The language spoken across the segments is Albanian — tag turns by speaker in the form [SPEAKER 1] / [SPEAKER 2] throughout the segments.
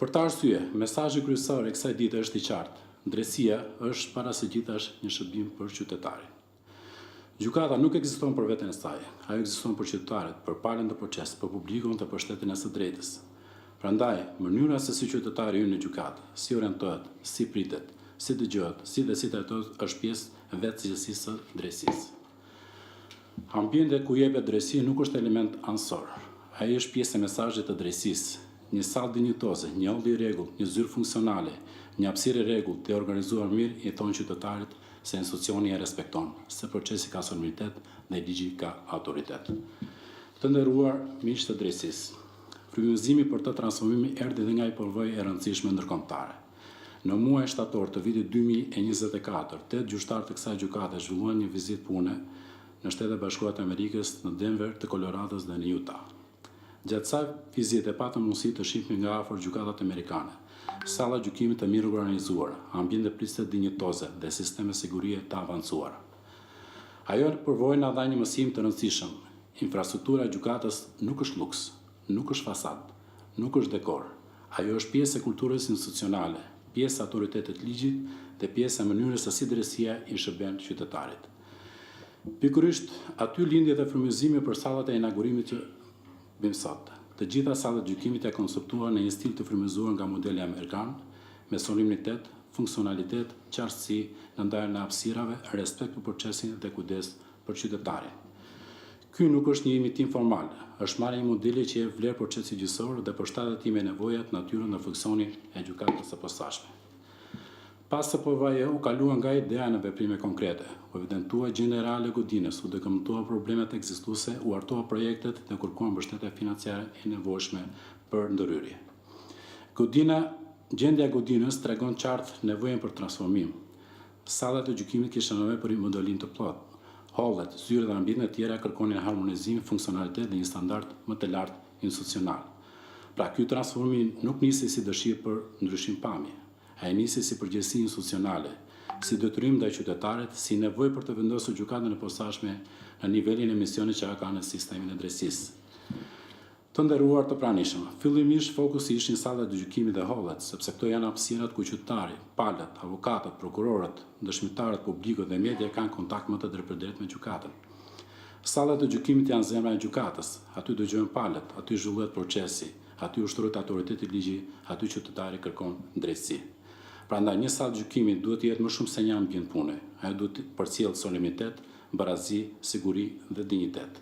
[SPEAKER 1] Për të arsye, mesazhi kryesor i kësaj dite është i qartë. Drejtësia është para së gjithash një shërbim për qytetarin. Gjykata nuk ekziston për veten e saj, ajo ekziston për qytetarët, për palën e procesit, për publikun dhe për shtetin e së drejtës. Prandaj, mënyra se si qytetari hyn në gjykatë, si orientohet, si pritet, si dëgjohet, si trajtohet është pjesë e vetë cilësisë së drejtësisë. Ambienti ku jepet drejtësi nuk është element anësor. Ai është pjesë e mesazhit të drejtësisë. Një sallë dinjitoze, një ardhje i rregullt, një zyrë funksionale, një hapësirë e rregullt të organizuar mirë i thon qytetarit se institucioni e respekton, se procesi ka solemnitet dhe ligji ka autoritet. Të nderuar miq të drejtësisë, frymëzimi për të transformimi erdhi dhe nga një përvojë e rëndësishme ndërkombëtare. Në muajin shtator të vitit 2024, 8 gjyqtarë të kësaj gjykate zhvilluan një vizitë pune në Shtetet Bashkuara të Amerikës, në Denver, të Colorados dhe në Utah. Gjatë kësaj vizite patëm mundësi të shihnim nga afër gjykatat amerikane, salla gjykimit të mirë organizuara, ambiente pritëse dinjitoze dhe sisteme sigurie të avancuara. Ajo përvojë na dha një mësim të rëndësishëm. Infrastruktura e gjykatës nuk është luks, nuk është fasad, nuk është dekor. Ajo është pjesë e kulturës institucionale, pjesë e autoritetit të ligjit dhe pjesë e mënyrës se si drejtësia i shërben qytetarit. Pikërisht aty lindje dhe frymëzimi për sallat e inaugurimit që bim sot. Të gjitha sallat gjykimit janë konceptuar në një stil të frymëzuar nga modeli amerikan, me solemnitet, funksionalitet, qartësi në ndarjen e hapësirave, respekt për procesin dhe kujdes për qytetarin. Ky nuk është një imitim formal, është marrja një modeli që jep vlerë procesit gjyqësor dhe përshtatet me nevojat, natyrën dhe funksionin e gjykatës së posaçme. Pas së përvojë u kalua nga ideja në veprime konkrete, u evidentua gjendja reale e godinës, u dokumentua problemet ekzistuese, u hartua projektet dhe kërkuan mbështetje financiare e nevojshme për ndërhyrje. Gjendja e godinës tregon qartë nevojën për transformim. Sallat e gjykimit kishin nevojë për modelim të plotë. Hallet, zyrët dhe ambientet e tjera kërkonin harmonizim, funksionalitet dhe një standard më të lartë institucional. Pra, ky transformim nuk nisi si dëshirë për ndryshim pamje. Ai nisi si përgjegjësi institucionale, si detyrim ndaj qytetarit, si nevojë për të vendosur gjykatën e posaçme në nivelin e misionit që ka në sistemin e drejtësisë. Të nderuar të pranishëm, fillimisht fokusi ishin sallat e gjykimit dhe hallet, sepse këto janë hapësirat ku qytetari, palët, avokatët, prokurorët, dëshmitarët, publikut dhe media kanë kontakt më të drejtpërdrejtë me gjykatën. Sallat e gjykimit janë zemra e gjykatës, aty dëgjohen palët, aty zhvillohet procesi, aty ushtrohet autoriteti i ligjit, aty qytetari kërkon drejtësi. Prandaj një sallë gjykimi duhet të jetë më shumë se një ambient pune. Ajo duhet të përcjellë solemnitet, barazi, siguri dhe dinjitet.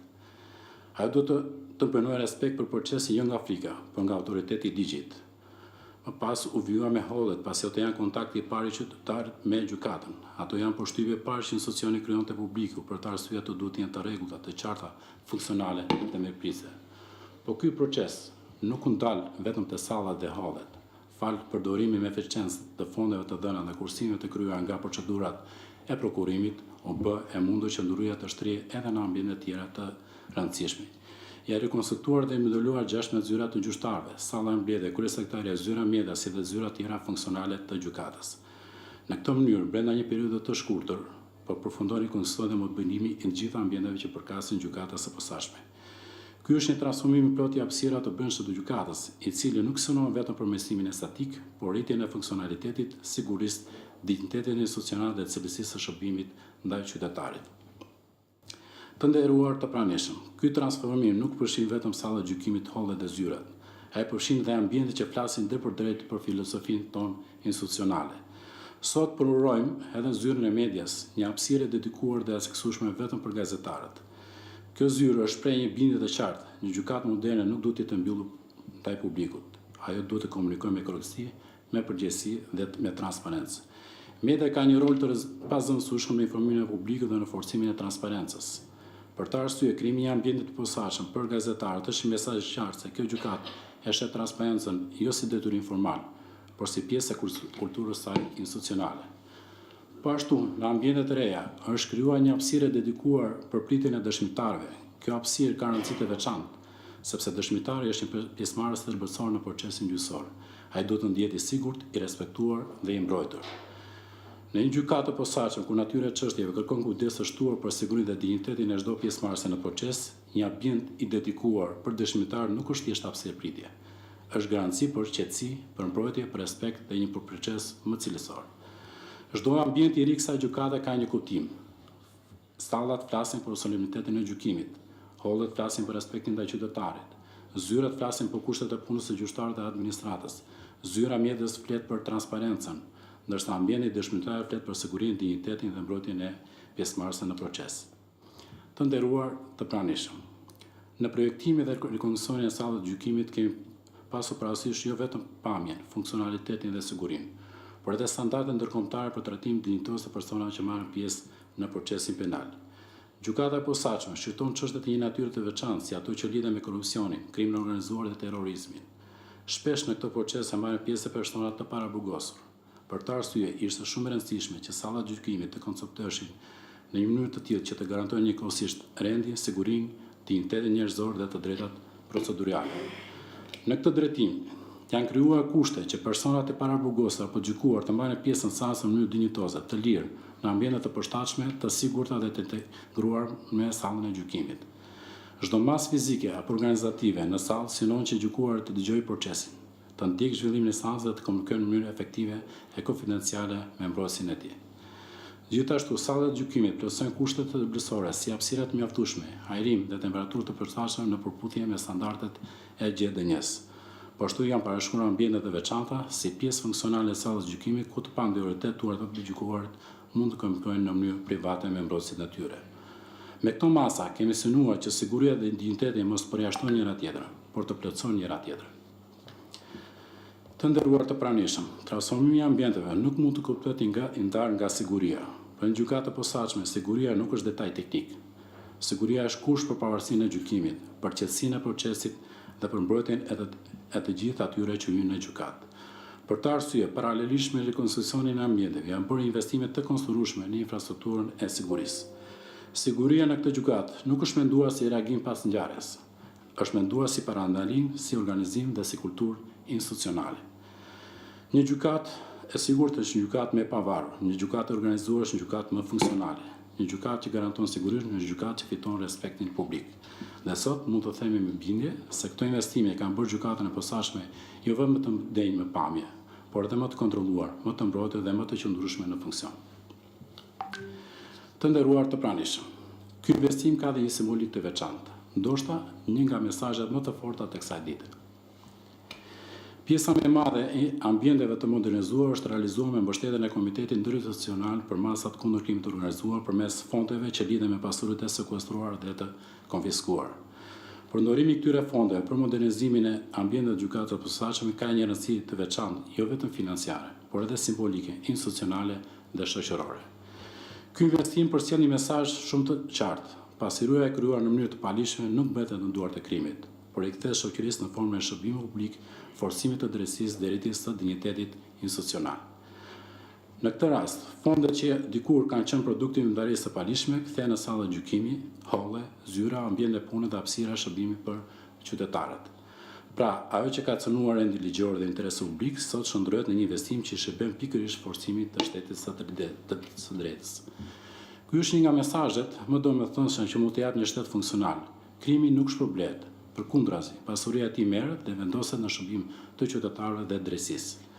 [SPEAKER 1] Ajo duhet të pranojë respekt për procesin jo nga frika, por nga autoriteti i ligjit. Më pas u vijua me hallet, pasi ato janë kontakti i parë i qytetarit me gjykatën. Ato janë përshtypje parë që institucioni krijon te publiku, për të arsye ato duhet të jenë të rregullta, të qarta, funksionale dhe mirëpritëse. Po ky proces nuk u ndal vetëm te sallat dhe hallet. Falë përdorimi me eficiencë të fondeve të dhëna dhe kursimeve të kryera nga procedurat e prokurimit, u bë e mundur që ndryshia të shtrihet edhe në ambiente të tjera të rëndësishme. Ja rekonstruktuar dhe modeluar 16 zyra të gjyqtarëve, salla e mbledhje, kryesekretariat, zyra media si dhe zyra tjera funksionale të gjykatës. Në këtë mënyrë, brenda një periudhe të shkurtër, po përfundoi konsistohet dhe mobilizimi i të gjitha ambienteve që përkasin gjykatës së posaçme. Ky është një transformim i plotë i hapësirave të brendshme të gjykatës, i cili nuk synon vetëm përmirësimin estetik, por rritjen e funksionalitetit, sigurisë, dinjitetit institucional dhe cilësisë së shërbimit ndaj qytetarit. Të nderuar të pranishëm, ky transformim nuk përfshin vetëm sallat e gjykimit, hallet dhe zyrat. Ai përfshin dhe ambientet që flasin drejt për filosofinë tonë institucionale. Sot përurojmë edhe zyrën e medias, një hapësirë dedikuar dhe seksueshme vetëm për gazetarët. Kjo zyrë është shprehje një bindje të qartë, një gjykatë moderne nuk duhet të mbyllur ndaj publikut. Ajo duhet të komunikojë me korrektësi, me përgjegjësi dhe me transparencë. Media ka një rol të pazëvendësueshëm në informimin e publikut dhe në forcimin e transparencës. Për të arsye, krijimi i një ambienti të posaçëm për gazetarët është një mesazh i qartë se kjo gjykatë e shet transparencën jo si detyrim formal, por si pjesë e kulturës së saj institucionale. Po ashtu, në ambientet e reja, është krijuar një hapësirë dedikuar për pritjen e dëshmitarëve. Kjo hapësirë ka rëndësi të veçantë, sepse dëshmitari është një pjesëmarrës thelbësor në procesin gjyqësor. Ai duhet të ndihet i sigurt, i respektuar dhe i mbrojtur. Në një gjykatë të posaçme ku natyra e çështjeve kërkon kujdes të shtuar për sigurinë dhe dinjitetin e çdo pjesëmarrëse në proces, një ambient i dedikuar për dëshmitar nuk është thjesht hapësirë pritje. është garanci për qetësi, për mbrojtje, për respekt dhe një proces më cilësor. Çdo ambient i ri kësaj gjykate ka një kuptim. Stallat flasin për solemnitetin e gjykimit, hollet flasin për respektin ndaj qytetarit, zyrat flasin për kushtet e punës së gjyqtarëve dhe administratës, zyra mjedis flet për transparencën, ndërsa ambienti dëshmitar flet për sigurinë, dinjitetin dhe mbrojtjen e pjesëmarrësve në proces. Të nderuar të pranishëm, në projektimin dhe rekondicionin e sallave të gjykimit kemi pasur parasysh jo vetëm pamjen, funksionalitetin dhe sigurinë, por edhe standarde ndërkombëtare për trajtim dinjitoz të personave që marrin pjesë në procesin penal. Gjykata e posaçme shqyrton çështjet e një natyre të veçantë, si ato që lidhen me korrupsionin, krimin e organizuar dhe terrorizmin. Shpesh në këto procese marrin pjesë persona të paraburgosur. Për këtë arsye, ishte shumë e rëndësishme që sallat e gjykimit të konceptoheshin në një mënyrë të tillë që të garantojnë njëkohësisht rendin, sigurinë, dinjitetin njerëzor dhe të drejtat procedurale. Në këtë drejtim, janë krijuar kushte që personat e paraburgosur apo gjykuar të marrin pjesë në sallë në mënyrë dinjitoze, të lirë, në ambiente të përshtatshme, të sigurta dhe të integruar me sallën e gjykimit. Çdo masë fizike apo organizative në sallë synon që gjykuar të dëgjojë procesin, të ndjekë zhvillimin e sallës dhe të komunikojë në mënyrë efektive e konfidenciale me mbrosin e tij. Gjithashtu, sallat e gjykimit plotësojnë kushtet të vlerësore si hapësira të mjaftueshme, ajrim dhe temperaturë të përshtatshme në përputhje me standardet e GDN-s. Po ashtu janë parashkruar ambientet e veçanta si pjesë funksionale e sallës së gjykimit ku të pandëroritetuar të gjykuarit mund të komunikojnë në mënyrë private me mbrosin e tyre. Me këto masa kemi synuar që siguria dhe dinjiteti mos përjashtojnë njëra tjetrën, por të plotësojnë njëra tjetrën. Të nderuar të pranishëm, transformimi i ambienteve nuk mund të kuptohet i ndarë nga siguria. Për një gjykatë të posaçme, siguria nuk është detaj teknik. Siguria është kusht për pavarësinë e gjykimit, për qetësinë e procesit dhe për mbrojtjen e të gjithë atyre që hyjnë në gjykatë. Për të arsye, paralelisht me rekonstruksionin e ambienteve, janë bërë investime të konstrueshme në infrastrukturën e sigurisë. Siguria në këtë gjykatë nuk është menduar si reagim pas ngjarjes. Është menduar si parandalim, si organizim dhe si kulturë institucionale. Një gjykatë e sigurt është një gjykatë më e pavarur, një gjykatë e organizuar është një gjykatë më funksionale, një gjykatë që garanton sigurisht, një gjykatë që fiton respektin publik. Dhe sot mund të themi me bindje se këto investime kanë bërë gjykatën e posaçme jo vetëm të denjë me pamje, por edhe më të kontrolluar, më të mbrojtur dhe më të qëndrueshme në funksion. Të nderuar të pranishëm, ky investim ka dhe një simbolik të veçantë, ndoshta një nga mesazhet më të forta të kësaj dite. Pjesa më e madhe e ambienteve të modernizuar është realizuar me mbështetjen e Komitetit Ndërinstitucional për masat kundër krimit të organizuar përmes fondeve që lidhen me pasuritë e sekuestruar dhe të konfiskuar. Përndorimi i këtyre fondeve për modernizimin e ambienteve të gjykatës së posaçme ka një rëndësi të veçantë, jo vetëm financiare, por edhe simbolike, institucionale dhe shoqërore. Ky investim përcjell një mesazh shumë të qartë. Pasuria e krijuar në mënyrë të palishme nuk mbetet në duart e krimit, por i kthehet shoqërisë në formë shërbimi publik, forcimit të drejtësisë dhe rritjes së dinjitetit institucional. Në këtë rast, fondet që dikur kanë qenë produkti i ndarjesë së palishme kthehen në sallë gjykimi, holle, zyra, ambiente pune dhe hapësira shërbimi për qytetarët. Pra, ajo që ka cënuar rendi ligjor dhe interes publik sot shndrohet në një investim që i shërben pikërisht forcimit të shtetit së drejtës. Ky është një nga mesazhet më domethënëse që mund të japë një shtet funksional. Krimi nuk shpërblet, përkundrazi, pasuria e tij merret dhe vendoset në shërbim të qytetarëve dhe drejtësisë.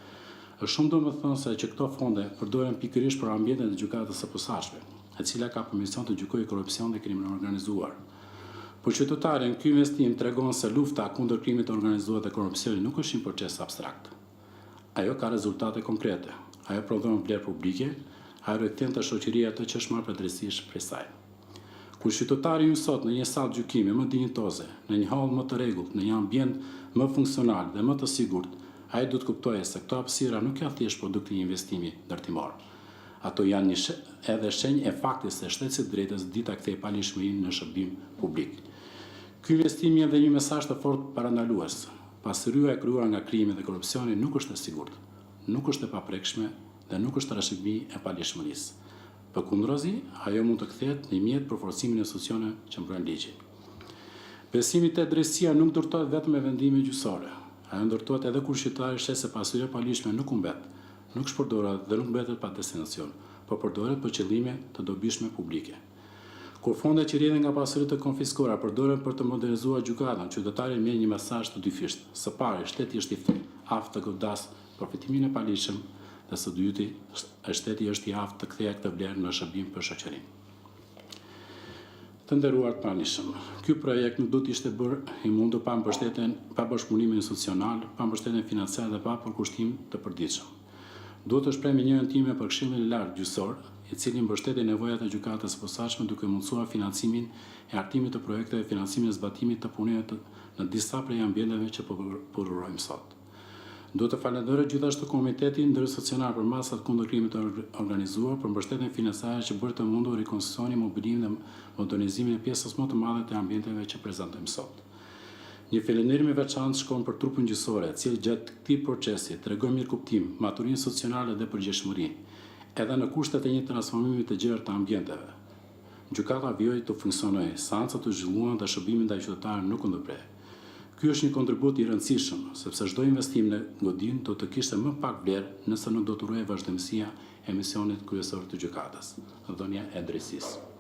[SPEAKER 1] Është shumë domethënëse që këto fonde përdoren pikërisht për ambientin e gjykatës së posaçme, e cila ka për mision të gjykojë korrupsion dhe krimin e organizuar. Për qytetarin, ky investim tregon se lufta kundër krimit të organizuar dhe korrupsionit nuk është një proces abstrakt. Ajo ka rezultate konkrete. Ajo prodhon vlerë publike, ajo rikthyen te shoqëria atë që është marrë përgjegjësisht prej saj. Kur qytetari hyn sot në një sallë gjykimi më dinjitoze, në një hall më të rregullt, në një ambient më funksional dhe më të sigurt, ai duhet të kuptojë se këto hapësira nuk janë thjesht produkti i një investimi ndërtimor. Ato janë edhe shenjë e faktit se shteti i drejtës dita kthej palishmërinë në shërbim publik. Ky investim jep dhe një mesazh të fortë parandalues. Pasuria e krijuar nga krimi dhe korrupsioni nuk është e sigurt, nuk është e paprekshme dhe nuk është trashëgimi e palishmërisë. Përkundrazi, ajo mund të kthehet në mjet për forcimin e institucioneve që mbrojnë ligjin. Besimi te drejtësia nuk ndërtohet vetëm me vendime gjyqësore. Ajo ndërtohet edhe kur qytetari shet se pasuria e palishme nuk humbet, nuk shpërdoret dhe nuk mbetet pa destinacion, por përdoret për qëllime të dobishme publike. Kur fondet që rrjedhin nga pasuritë të konfiskuara përdoren për të modernizuar gjykatën, qytetari merr një mesazh të dyfishtë. Së pari, shteti është i aftë të godas përfitimin e paligjshëm, dhe së dyti, shteti është i aftë të kthejë këtë vlerë në shërbim për shoqërinë. Të nderuar të pranishëm, ky projekt nuk do të ishte bërë i mundur pa bashkëpunimin institucional, pa mbështetjen financiare dhe pa përkushtim të përditshëm. Duhet të shpreh me njërin time për Këshillin e Lartë Gjyqësor, i cili mbështeti nevojat e gjykatës së posaçme duke mundësuar financimin e hartimit të projekteve, financimin e zbatimit të punëve në disa prej ambienteve që përrurojmë sot. Duhet të falenderoj gjithashtu Komitetin Ndërinstitucional për masat kundër krimit të organizuar për mbështetjen financiare që bëri të mundur rikonstruksioni, mobilimin dhe modernizimin e pjesës më të madhe të ambienteve që prezantojmë sot. Një falënderim i veçantë shkon për trupin gjyqësor, i cili gjatë këtij procesi tregoi mirëkuptim, maturinë institucionale dhe përgjegjësi, edhe në kushtet e një transformimi të gjerë të ambienteve. Gjykata vjoj të funksionojë, seancat të zhvilluan dhe shërbimi ndaj qytetarëve nuk u ndërprer. Ky është një kontribut i rëndësishëm, sepse çdo investim në godin do të kishte më pak vlerë nëse nuk do të ruhej vazhdimësia e misionit kryesor të gjykatës, dhënia e drejtësisë.